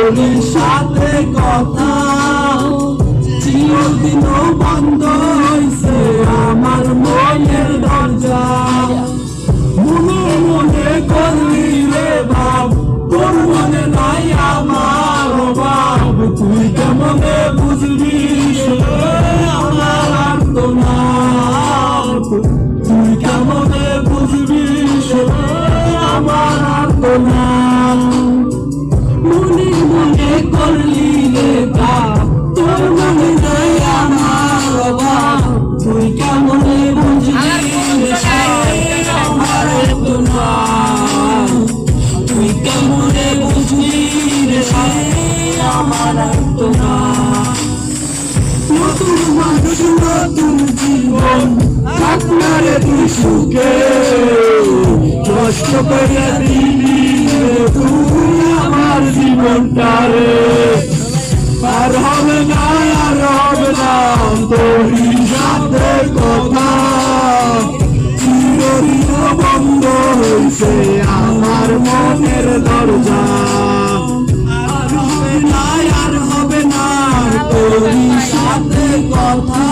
তোরই সাথে কথা চিরদিন বন্ধ হইছে আমার মনের দরজা। মনে মনে করলি রে ভাব তোর মনে নাই আমার অভাব, তুই কেমনে বুঝবি আমার আর্তনাদ, তুই কেমনে বুঝবি আমার আর্তনাদ। মনে মনে করলি রে ভাব তোর মনে নাই আমার অভাব, তুই কেমনে বুঝবি আমার আর্তনাদ, তুই কেমনে বুঝবি আমার আর্তনাদ। নতুন মানুষ নতুন জীবন আপনারে তুই সুখে কষ্ট করে দিলি তুই আমার জীবনটারে। আর হবে না আর হবে না তোরই সাথে কথা চিরদিন বন্ধ হইছে আমার মনের দরজা। আর হবে না তোরই সাথে কথা